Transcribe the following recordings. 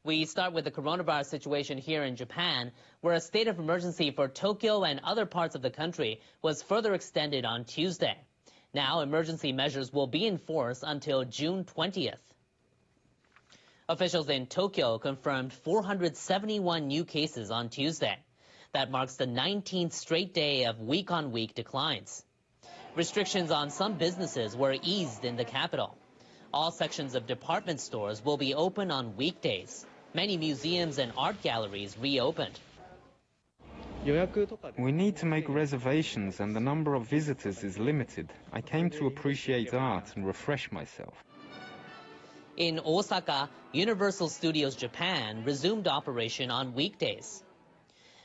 We start with the coronavirus situation here in Japan, where a state of emergency for Tokyo and other parts of the country was further extended on Tuesday. Now, emergency measures will be in force until June 20th. Officials in Tokyo confirmed 471 new cases on Tuesday. That marks the 19th straight day of week-on-week declines. Restrictions on some businesses were eased in the capital. All sections of department stores will be open on weekdays. Many museums and art galleries reopened. We need to make reservations and the number of visitors is limited. I came to appreciate art and refresh myself. In Osaka, Universal Studios Japan resumed operation on weekdays.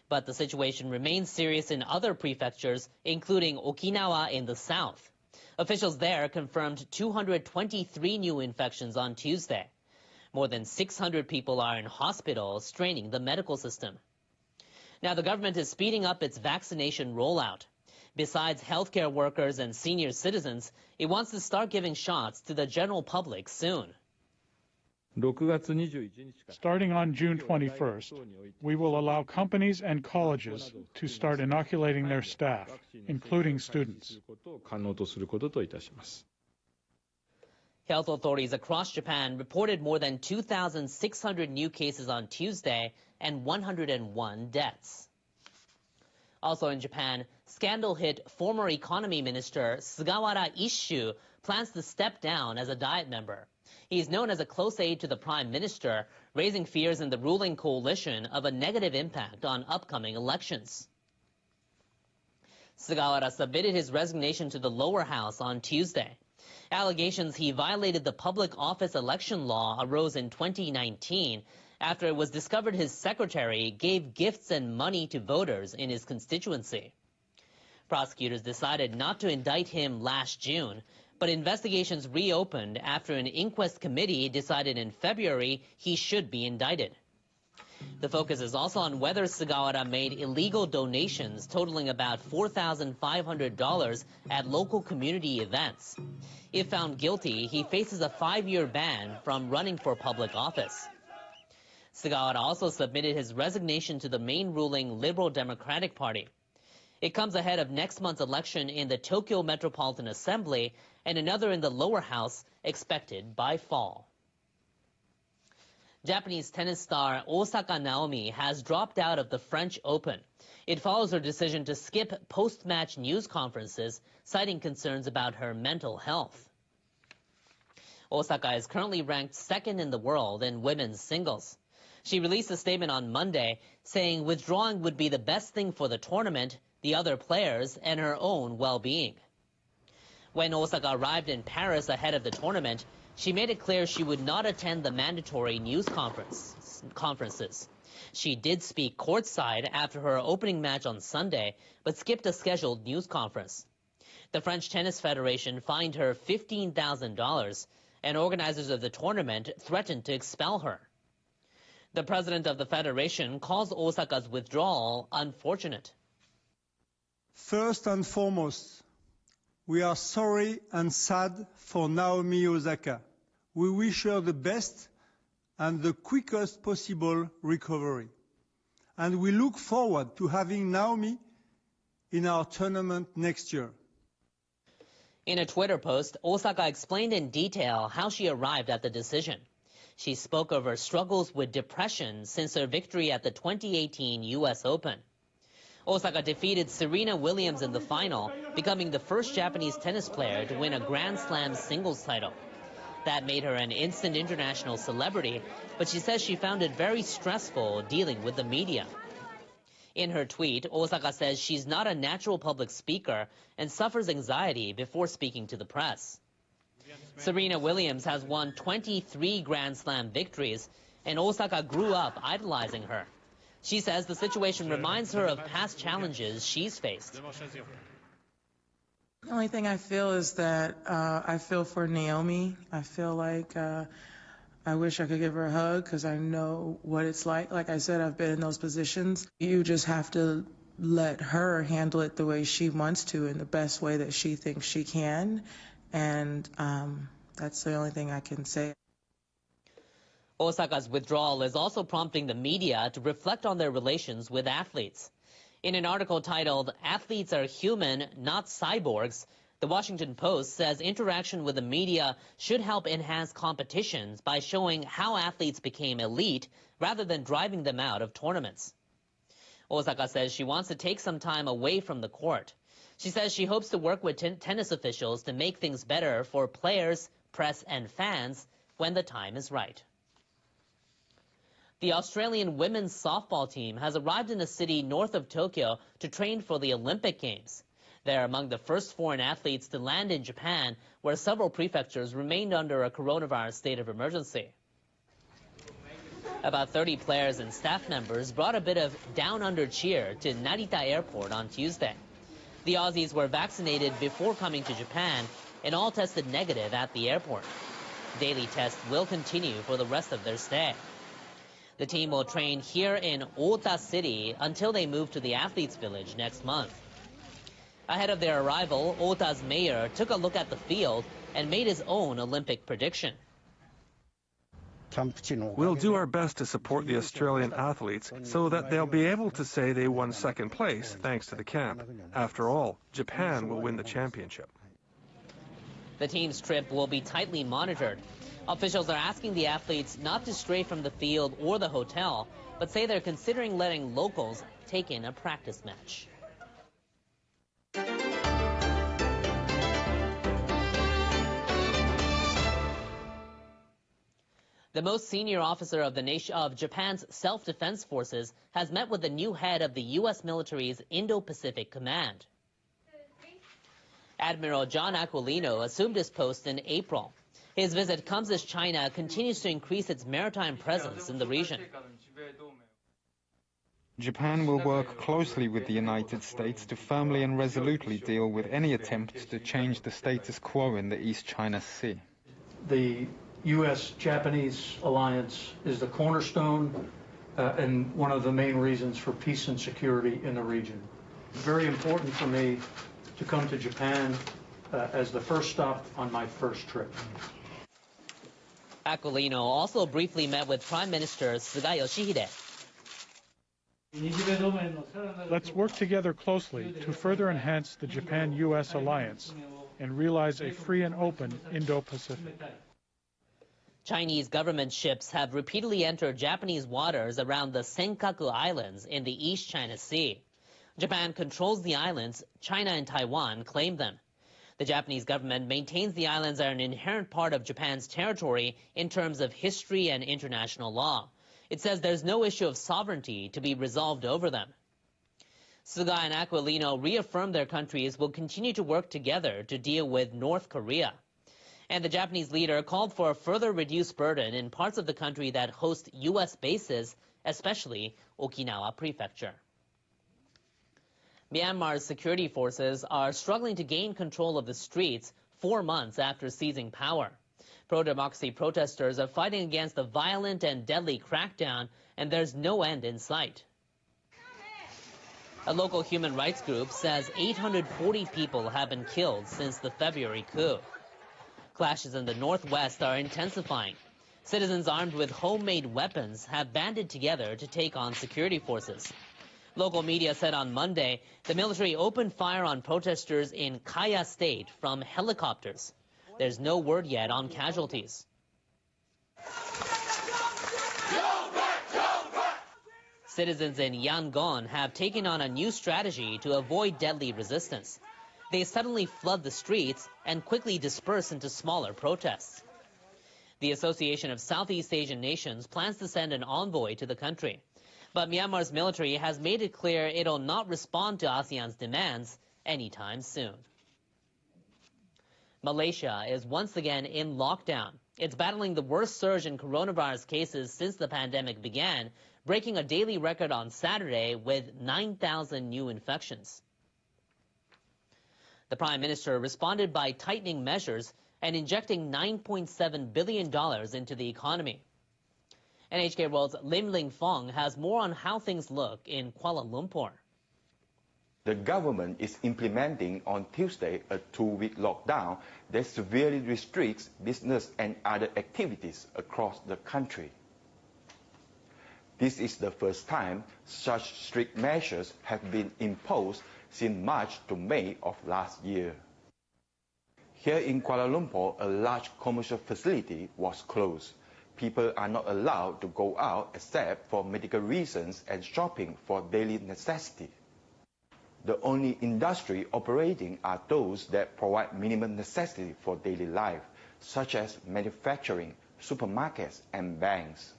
But the situation remains serious in other prefectures, including Okinawa in the south. Officials there confirmed 223 new infections on Tuesday. More than 600 people are in hospitals, straining the medical system. Now, the government is speeding up its vaccination rollout. Besides healthcare workers and senior citizens, it wants to start giving shots to the general public soon. Starting on June 21st, we will allow companies and colleges to start inoculating their staff, including students. Health authorities across Japan reported more than 2,600 new cases on Tuesday and 101 deaths. Also in Japan, scandal-hit former economy minister Sugawara Isshu plans to step down as a Diet member. He is known as a close aide to the prime minister, raising fears in the ruling coalition of a negative impact on upcoming elections. Sugawara submitted his resignation to the lower house on Tuesday. Allegations he violated the public office election law arose in 2019 after it was discovered his secretary gave gifts and money to voters in his constituency. Prosecutors decided not to indict him last June, but investigations reopened after an inquest committee decided in February he should be indicted. The focus is also on whether Sugawara made illegal donations totaling about $4,500 at local community events. If found guilty, he faces a 5-year ban from running for public office. Sugawara also submitted his resignation to the main ruling Liberal Democratic Party. It comes ahead of next month's election in the Tokyo Metropolitan Assembly and another in the lower house expected by fall. Japanese tennis star Osaka Naomi has dropped out of the French Open. It follows her decision to skip post-match news conferences, citing concerns about her mental health. Osaka is currently ranked second in the world in women's singles. She released a statement on Monday saying withdrawing would be the best thing for the tournament, the other players, and her own well-being. When Osaka arrived in Paris ahead of the tournament, she made it clear she would not attend the mandatory news conferences. She did speak courtside after her opening match on Sunday, but skipped a scheduled news conference. The French Tennis Federation fined her $15,000, and organizers of the tournament threatened to expel her. The president of the federation calls Osaka's withdrawal unfortunate. First and foremost, we are sorry and sad for Naomi Osaka. We wish her the best and the quickest possible recovery. And we look forward to having Naomi in our tournament next year. In a Twitter post, Osaka explained in detail how she arrived at the decision. She spoke of her struggles with depression since her victory at the 2018 U.S. Open. Osaka defeated Serena Williams in the final, becoming the first Japanese tennis player to win a Grand Slam singles title. That made her an instant international celebrity, but she says she found it very stressful dealing with the media. In her tweet, Osaka says she's not a natural public speaker and suffers anxiety before speaking to the press. Serena Williams has won 23 Grand Slam victories, and Osaka grew up idolizing her. She says the situation reminds her of past challenges she's faced. The only thing I feel is that I feel for Naomi. I feel like I wish I could give her a hug because I know what it's like. Like I said, I've been in those positions. You just have to let her handle it the way she wants to in the best way that she thinks she can. And that's the only thing I can say. Osaka's withdrawal is also prompting the media to reflect on their relations with athletes. In an article titled, "Athletes Are Human, Not Cyborgs," the Washington Post says interaction with the media should help enhance competitions by showing how athletes became elite rather than driving them out of tournaments. Osaka says she wants to take some time away from the court. She says she hopes to work with tennis officials to make things better for players, press, and fans when the time is right. The Australian women's softball team has arrived in a city north of Tokyo to train for the Olympic Games. They're among the first foreign athletes to land in Japan, where several prefectures remained under a coronavirus state of emergency. About 30 players and staff members brought a bit of down-under cheer to Narita Airport on Tuesday. The Aussies were vaccinated before coming to Japan and all tested negative at the airport. Daily tests will continue for the rest of their stay. The team will train here in Ota City until they move to the Athletes Village next month. Ahead of their arrival, Ota's mayor took a look at the field and made his own Olympic prediction. We'll do our best to support the Australian athletes so that they'll be able to say they won second place thanks to the camp. After all, Japan will win the championship. The team's trip will be tightly monitored. Officials are asking the athletes not to stray from the field or the hotel, but say they're considering letting locals take in a practice match. The most senior officer of Japan's self-defense forces has met with the new head of the U.S. military's Indo-Pacific Command. Admiral John Aquilino assumed his post in April. His visit comes as China continues to increase its maritime presence in the region. Japan will work closely with the United States to firmly and resolutely deal with any attempts to change the status quo in the East China Sea. The U.S.-Japanese alliance is the cornerstone and one of the main reasons for peace and security in the region. Very important for me to come to Japan as the first stop on my first trip. Aquilino also briefly met with Prime Minister Suga Yoshihide. Let's work together closely to further enhance the Japan-U.S. alliance and realize a free and open Indo-Pacific. Chinese government ships have repeatedly entered Japanese waters around the Senkaku Islands in the East China Sea. Japan controls the islands. China and Taiwan claim them. The Japanese government maintains the islands are an inherent part of Japan's territory in terms of history and international law. It says there's no issue of sovereignty to be resolved over them. Suga and Aquilino reaffirmed their countries will continue to work together to deal with North Korea. And the Japanese leader called for a further reduced burden in parts of the country that host U.S. bases, especially Okinawa Prefecture. Myanmar's security forces are struggling to gain control of the streets 4 months after seizing power. Pro-democracy protesters are fighting against the violent and deadly crackdown, and there's no end in sight. A local human rights group says 840 people have been killed since the February coup. Clashes in the northwest are intensifying. Citizens armed with homemade weapons have banded together to take on security forces. Local media said on Monday the military opened fire on protesters in Kaya State from helicopters. There's no word yet on casualties. Citizens in Yangon have taken on a new strategy to avoid deadly resistance. They suddenly flood the streets and quickly disperse into smaller protests. The Association of Southeast Asian Nations plans to send an envoy to the country. But Myanmar's military has made it clear it'll not respond to ASEAN's demands anytime soon. Malaysia is once again in lockdown. It's battling the worst surge in coronavirus cases since the pandemic began, breaking a daily record on Saturday with 9,000 new infections. The Prime Minister responded by tightening measures and injecting $9.7 billion into the economy. NHK World's Lim Ling Fong has more on how things look in Kuala Lumpur. The government is implementing on Tuesday a 2-week lockdown that severely restricts business and other activities across the country. This is the first time such strict measures have been imposed since March to May of last year. Here in Kuala Lumpur, a large commercial facility was closed. People are not allowed to go out except for medical reasons and shopping for daily necessity. The only industry operating are those that provide minimum necessity for daily life, such as manufacturing, supermarkets, and banks.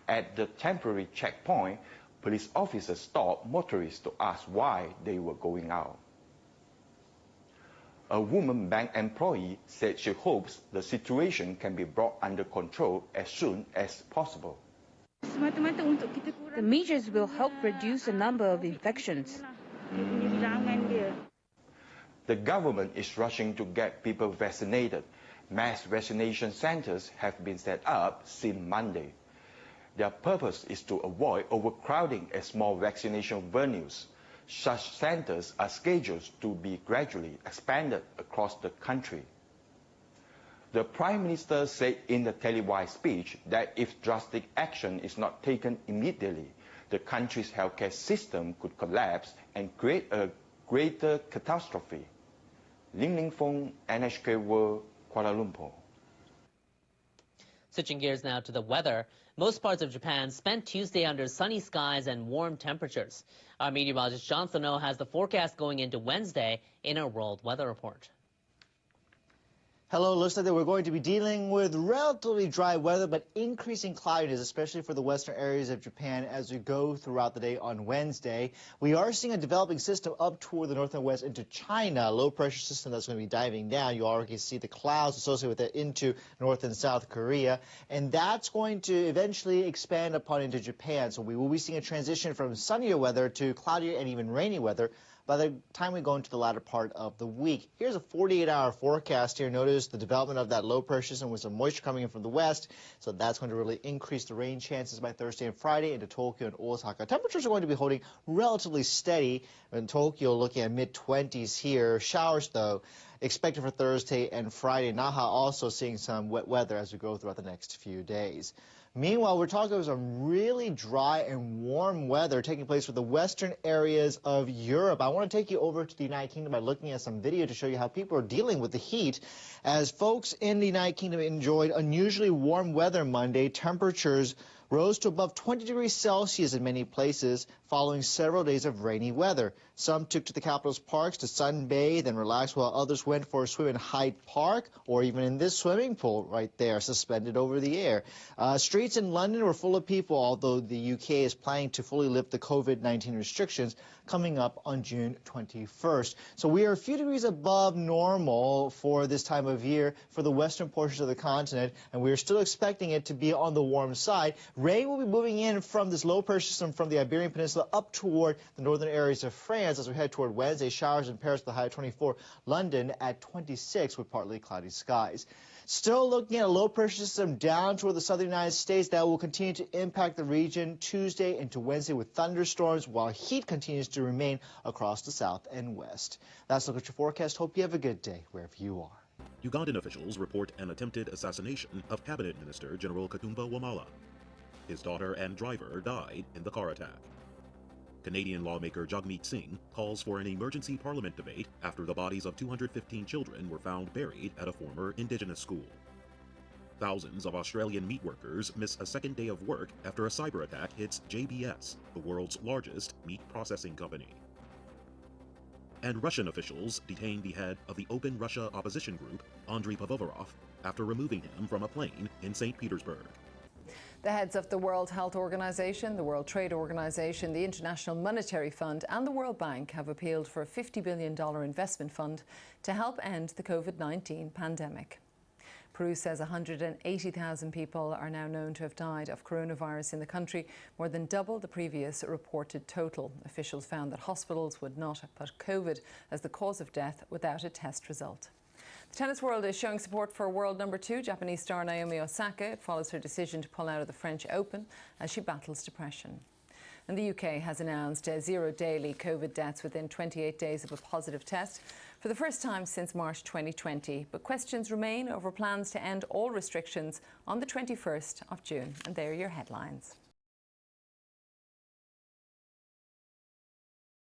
At the temporary checkpoint, police officers stopped motorists to ask why they were going out. A woman bank employee said she hopes the situation can be brought under control as soon as possible. The measures will help reduce the number of infections. The government is rushing to get people vaccinated. Mass vaccination centers have been set up since Monday. Their purpose is to avoid overcrowding at small vaccination venues. Such centers are scheduled to be gradually expanded across the country. The Prime Minister said in the televised speech that if drastic action is not taken immediately, the country's healthcare system could collapse and create a greater catastrophe. Lim Ling Fong, NHK World, Kuala Lumpur. Switching gears now to the weather. Most parts of Japan spent Tuesday under sunny skies and warm temperatures. Our meteorologist John Sono has the forecast going into Wednesday in our World Weather Report. Hello, looks like that we're going to be dealing with relatively dry weather, but increasing cloudiness, especially for the western areas of Japan as we go throughout the day on Wednesday. We are seeing a developing system up toward the north and west into China, a low-pressure system that's going to be diving down. You already see the clouds associated with it into North and South Korea, and that's going to eventually expand upon into Japan. So we will be seeing a transition from sunnier weather to cloudier and even rainy weather by the time we go into the latter part of the week. Here's a 48-hour forecast here. Notice the development of that low pressure system with some moisture coming in from the west. So that's going to really increase the rain chances by Thursday and Friday into Tokyo and Osaka. Temperatures are going to be holding relatively steady. In Tokyo, looking at mid-20s here. Showers, though, expected for Thursday and Friday. Naha also seeing some wet weather as we go throughout the next few days. Meanwhile, we're talking about some really dry and warm weather taking place for the western areas of Europe. I want to take you over to the United Kingdom by looking at some video to show you how people are dealing with the heat. As folks in the United Kingdom enjoyed unusually warm weather Monday, temperatures rose to above 20 degrees Celsius in many places following several days of rainy weather. Some took to the capital's parks to sunbathe and relax, while others went for a swim in Hyde Park or even in this swimming pool right there, suspended over the air. Streets in London were full of people, although the UK is planning to fully lift the COVID-19 restrictions coming up on June 21st. So we are a few degrees above normal for this time of year for the western portions of the continent, and we are still expecting it to be on the warm side. Rain will be moving in from this low pressure system from the Iberian Peninsula up toward the northern areas of France as we head toward Wednesday. Showers in Paris with a high of 24, London at 26 with partly cloudy skies. Still looking at a low pressure system down toward the southern United States that will continue to impact the region Tuesday into Wednesday with thunderstorms, while heat continues to remain across the south and west. That's a look at your forecast. Hope you have a good day wherever you are. Ugandan officials report an attempted assassination of Cabinet Minister General Katumba Wamala. His daughter and driver died in the car attack. Canadian lawmaker Jagmeet Singh calls for an emergency parliament debate after the bodies of 215 children were found buried at a former Indigenous school. Thousands of Australian meat workers miss a second day of work after a cyber attack hits JBS, the world's largest meat processing company. And Russian officials detain the head of the Open Russia opposition group, Andrei Pivovarov, after removing him from a plane in St. Petersburg. The heads of the World Health Organization, the World Trade Organization, the International Monetary Fund and the World Bank have appealed for a $50 billion investment fund to help end the COVID-19 pandemic. Peru says 180,000 people are now known to have died of coronavirus in the country, more than double the previous reported total. Officials found that hospitals would not have put COVID as the cause of death without a test result. The tennis world is showing support for world number 2, Japanese star Naomi Osaka. It follows her decision to pull out of the French Open as she battles depression. And the UK has announced 0 daily COVID deaths within 28 days of a positive test for the first time since March 2020. But questions remain over plans to end all restrictions on the 21st of June. And there are your headlines.